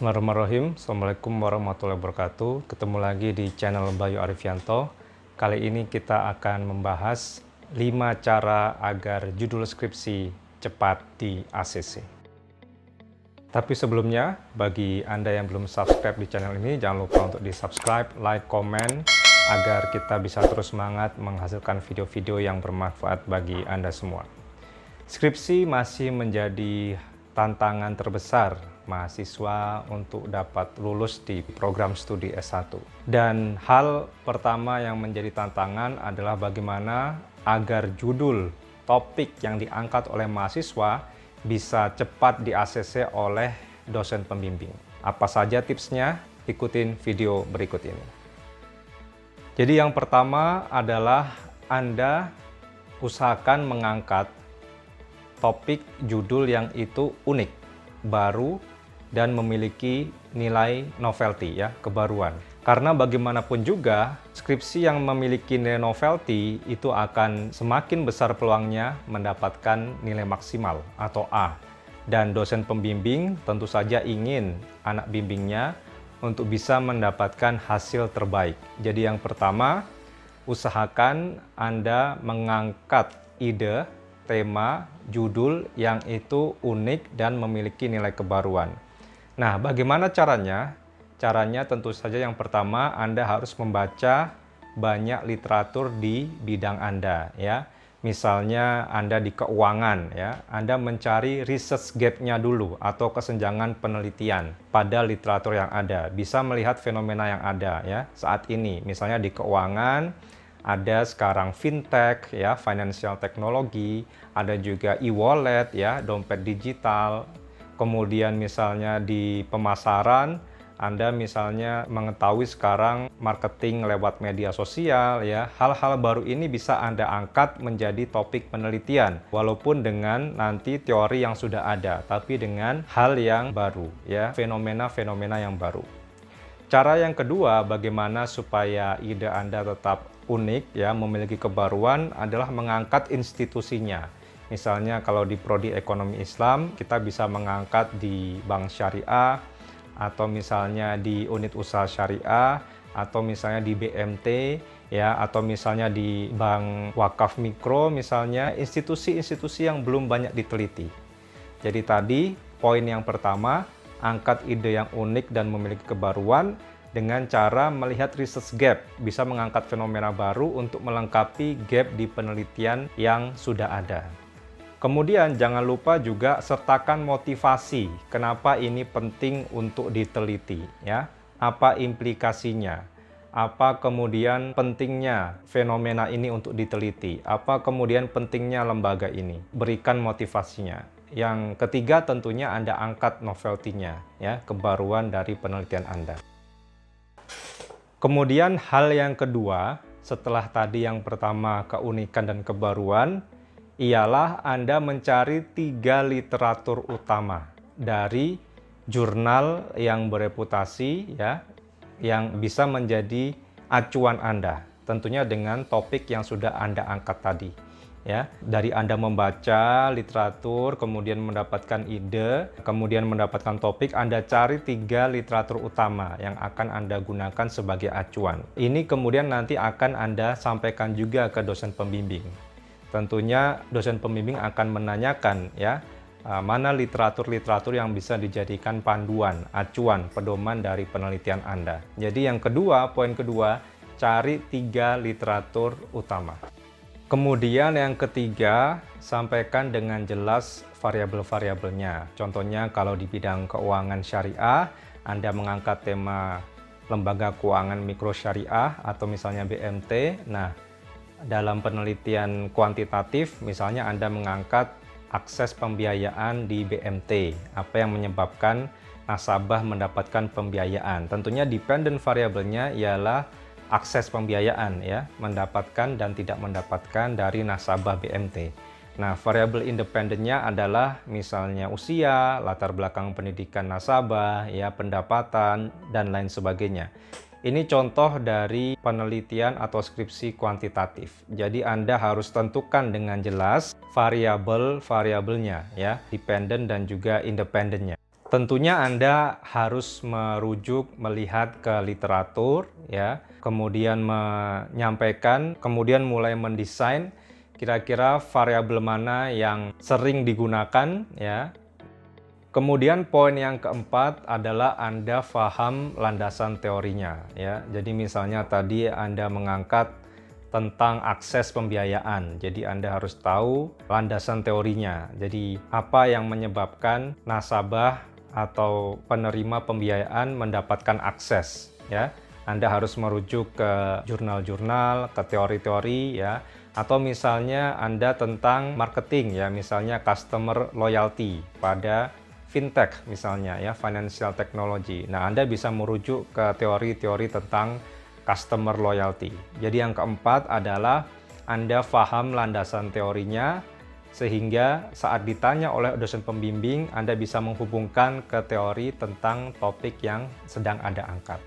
Bismillahirrahmanirrahim. Assalamualaikum warahmatullahi wabarakatuh. Ketemu lagi di channel Bayu Arifianto. Kali ini kita akan membahas 5 cara agar judul skripsi cepat di ACC. Tapi sebelumnya, bagi Anda yang belum subscribe di channel ini, jangan lupa untuk di subscribe, like, komen, agar kita bisa terus semangat menghasilkan video-video yang bermanfaat bagi Anda semua. Skripsi masih menjadi tantangan terbesar mahasiswa untuk dapat lulus di program studi S1. Dan hal pertama yang menjadi tantangan adalah bagaimana agar judul topik yang diangkat oleh mahasiswa bisa cepat di-ACC oleh dosen pembimbing. Apa saja tipsnya? Ikutin video berikut ini. Jadi yang pertama adalah Anda usahakan mengangkat topik judul yang itu unik, baru, dan memiliki nilai novelty, ya, kebaruan. Karena bagaimanapun juga, skripsi yang memiliki nilai novelty itu akan semakin besar peluangnya mendapatkan nilai maksimal atau A. Dan dosen pembimbing tentu saja ingin anak bimbingnya untuk bisa mendapatkan hasil terbaik. Jadi yang pertama, usahakan Anda mengangkat ide, tema, judul yang itu unik dan memiliki nilai kebaruan. Nah, bagaimana caranya? Caranya tentu saja yang pertama Anda harus membaca banyak literatur di bidang Anda, ya. Misalnya Anda di keuangan, ya, Anda mencari research gap-nya dulu atau kesenjangan penelitian pada literatur yang ada. Bisa melihat fenomena yang ada, ya, saat ini. Misalnya di keuangan ada sekarang fintech, ya, financial technology, ada juga e-wallet, ya, dompet digital. Kemudian misalnya di pemasaran, Anda misalnya mengetahui sekarang marketing lewat media sosial, ya. Hal-hal baru ini bisa Anda angkat menjadi topik penelitian, walaupun dengan nanti teori yang sudah ada, tapi dengan hal yang baru, ya, fenomena-fenomena yang baru. Cara yang kedua, bagaimana supaya ide Anda tetap unik, ya, memiliki kebaruan, adalah mengangkat institusinya. Misalnya kalau di Prodi Ekonomi Islam, kita bisa mengangkat di Bank Syariah, atau misalnya di Unit Usaha Syariah, atau misalnya di BMT, ya, atau misalnya di Bank Wakaf Mikro, misalnya institusi-institusi yang belum banyak diteliti. Jadi tadi, poin yang pertama, angkat ide yang unik dan memiliki kebaruan dengan cara melihat research gap, bisa mengangkat fenomena baru untuk melengkapi gap di penelitian yang sudah ada. Kemudian jangan lupa juga sertakan motivasi, kenapa ini penting untuk diteliti, ya. Apa implikasinya? Apa kemudian pentingnya fenomena ini untuk diteliti? Apa kemudian pentingnya lembaga ini? Berikan motivasinya. Yang ketiga tentunya Anda angkat novelty-nya, ya, kebaruan dari penelitian Anda. Kemudian hal yang kedua, setelah tadi yang pertama keunikan dan kebaruan, ialah Anda mencari 3 literatur utama dari jurnal yang bereputasi, ya, yang bisa menjadi acuan Anda, tentunya dengan topik yang sudah Anda angkat tadi, ya. Dari Anda membaca literatur, kemudian mendapatkan ide, kemudian mendapatkan topik, Anda cari 3 literatur utama yang akan Anda gunakan sebagai acuan. Ini kemudian nanti akan Anda sampaikan juga ke dosen pembimbing. Tentunya dosen pembimbing akan menanyakan, ya, mana literatur-literatur yang bisa dijadikan panduan, acuan, pedoman dari penelitian Anda. Jadi yang kedua, poin kedua, cari 3 literatur utama. Kemudian yang ketiga, sampaikan dengan jelas variabel-variabelnya. Contohnya kalau di bidang keuangan syariah, Anda mengangkat tema lembaga keuangan mikro syariah atau misalnya BMT. Nah, dalam penelitian kuantitatif, misalnya Anda mengangkat akses pembiayaan di BMT, apa yang menyebabkan nasabah mendapatkan pembiayaan. Tentunya dependent variabelnya ialah akses pembiayaan, ya, mendapatkan dan tidak mendapatkan dari nasabah BMT. Nah, variabel independennya adalah misalnya usia, latar belakang pendidikan nasabah, ya, pendapatan, dan lain sebagainya. Ini contoh dari penelitian atau skripsi kuantitatif. Jadi Anda harus tentukan dengan jelas variabel-variabelnya, ya, dependent dan juga independennya. Tentunya Anda harus merujuk melihat ke literatur ya, kemudian menyampaikan, kemudian mulai mendesain kira-kira variabel mana yang sering digunakan ya. Kemudian poin yang keempat adalah Anda paham landasan teorinya ya. Jadi misalnya tadi Anda mengangkat tentang akses pembiayaan. Jadi Anda harus tahu landasan teorinya. Jadi apa yang menyebabkan nasabah atau penerima pembiayaan mendapatkan akses ya. Anda harus merujuk ke jurnal-jurnal, ke teori-teori ya. Atau misalnya Anda tentang marketing ya, misalnya customer loyalty pada fintech misalnya ya, financial technology. Nah, Anda bisa merujuk ke teori-teori tentang customer loyalty. Jadi yang keempat adalah Anda paham landasan teorinya, sehingga saat ditanya oleh dosen pembimbing, Anda bisa menghubungkan ke teori tentang topik yang sedang Anda angkat.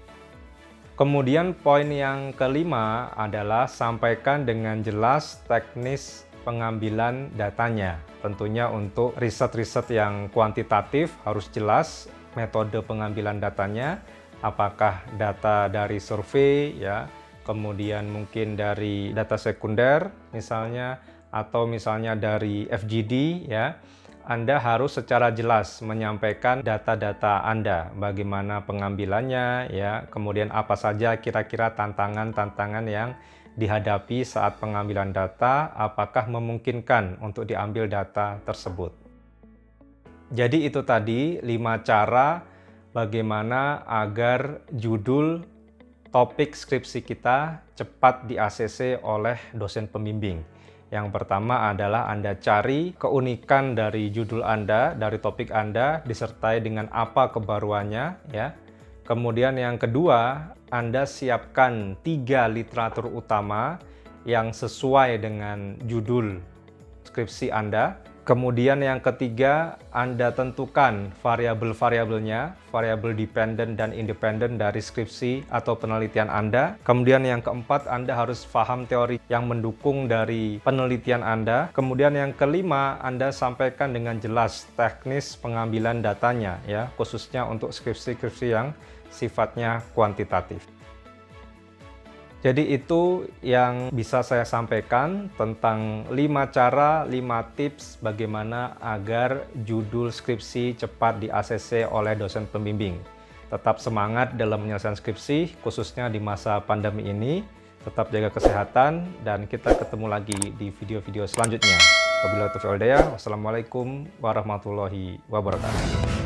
Kemudian poin yang kelima adalah sampaikan dengan jelas teknis pengambilan datanya. Tentunya untuk riset-riset yang kuantitatif harus jelas metode pengambilan datanya. Apakah data dari survei ya, kemudian mungkin dari data sekunder misalnya, atau misalnya dari FGD ya. Anda harus secara jelas menyampaikan data-data Anda, bagaimana pengambilannya ya, kemudian apa saja kira-kira tantangan-tantangan yang dihadapi saat pengambilan data, apakah memungkinkan untuk diambil data tersebut. Jadi itu tadi 5 cara bagaimana agar judul topik skripsi kita cepat di-ACC oleh dosen pembimbing. Yang pertama adalah Anda cari keunikan dari judul Anda, dari topik Anda, disertai dengan apa kebaruannya ya. Kemudian yang kedua, Anda siapkan 3 literatur utama yang sesuai dengan judul skripsi Anda. Kemudian yang ketiga, Anda tentukan variabel-variabelnya, variabel dependent dan independent dari skripsi atau penelitian Anda. Kemudian yang keempat, Anda harus paham teori yang mendukung dari penelitian Anda. Kemudian yang kelima, Anda sampaikan dengan jelas teknis pengambilan datanya, ya, khususnya untuk skripsi-skripsi yang sifatnya kuantitatif. Jadi itu yang bisa saya sampaikan tentang 5 cara, 5 tips bagaimana agar judul skripsi cepat di-ACC oleh dosen pembimbing. Tetap semangat dalam menyelesaikan skripsi, khususnya di masa pandemi ini. Tetap jaga kesehatan, dan kita ketemu lagi di video-video selanjutnya. Wabillahi taufiq wal hidayah. Wassalamualaikum warahmatullahi wabarakatuh.